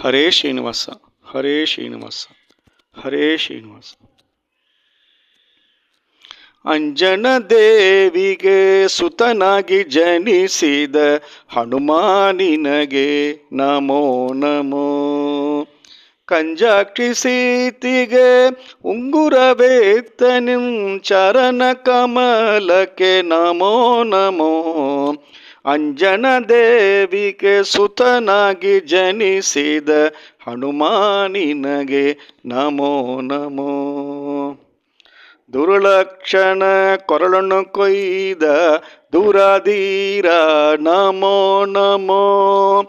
ಹರೇ ಶ್ರೀನಿವಾಸ, ಹರೇ ಶ್ರೀನಿವಾಸ, ಹರೇ ಶ್ರೀನಿವಾಸ. ಅಂಜನ ದೇವಿಗೆ ಸುತನಾಗಿ ಜನಿಸಿದ ಹನುಮಾನಿನಗೆ ನಮೋ ನಮೋ. ಕಂಜಾಕ್ಷಿ ಸೀತಿಗೆ ಉಂಗುರವೇತ್ತನಿಂ ಚರಣ ಕಮಲಕ್ಕೆ ನಮೋ ನಮೋ. ಅಂಜನ ದೇವಿಗೆ ಸುತನಾಗಿ ಜನಿಸಿದ ಹನುಮಾನಿನಗೆ ನಮೋ ನಮೋ. ದುರ್ಲಕ್ಷಣ ಕೊರಳನ್ನು ಕೊಯ್ದ ದೂರಧೀರ ನಮೋ ನಮೋ.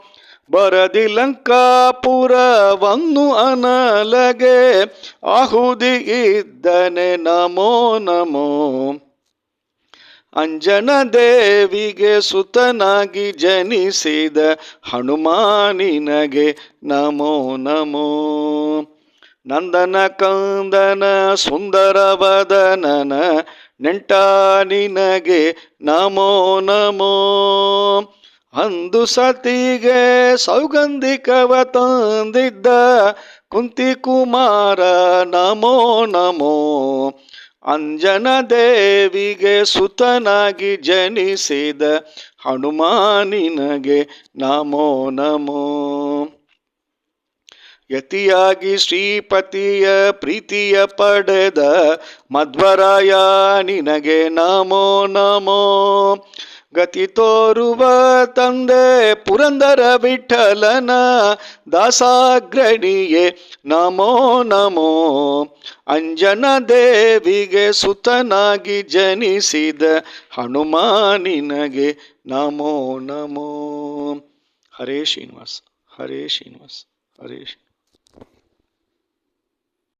ಬರದಿ ಲಂಕಾಪುರವನ್ನು ಅನಲಗೆ ಆಹುತಿ ಇದ್ದನೆ ನಮೋ ನಮೋ. ಅಂಜನ ದೇವಿಗೆ ಸುತನಾಗಿ ಜನಿಸಿದ ಹನುಮಾನಿನಗೆ ನಮೋ ನಮೋ. ನಂದನ ಕಂದನ ಸುಂದರ ವದನನ ನೆಂಟ ನಿನಗೆ ನಮೋ ನಮೋ. ಅಂದು ಸತಿಗೆ ಸೌಗಂಧಿಕವ ತಂದಿದ್ದ ಕುಂತಿ ಕುಮಾರ ನಮೋ ನಮೋ. ಅಂಜನ ದೇವಿಗೆ ಸುತನಾಗಿ ಜನಿಸಿದ ಹನುಮಾನಿನಗೆ ನಮೋ ನಮೋ. ಯತಿಯಾಗಿ ಶ್ರೀಪತಿಯ ಪ್ರೀತಿಯ ಪಡೆದ ಮಧ್ವರಾಯ ನಿನಗೆ ನಮೋ ನಮೋ. ಗತಿ ತೋರುವ ತಂದೆ ಪುರಂದರ ವಿಠಲನ ದಾಸಾಗ್ರಣಿಯೇ ನಮೋ ನಮೋ. ಅಂಜನ ದೇವಿಗೆ ಸುತನಾಗಿ ಜನಿಸಿದ ಹನುಮಾನಿನಗೆ ನಮೋ ನಮೋ. ಹರೇ ಶ್ರೀನಿವಾಸ, ಹರೇ ಶ್ರೀನಿವಾಸ, ಹರೇ ಶ್ರೀ.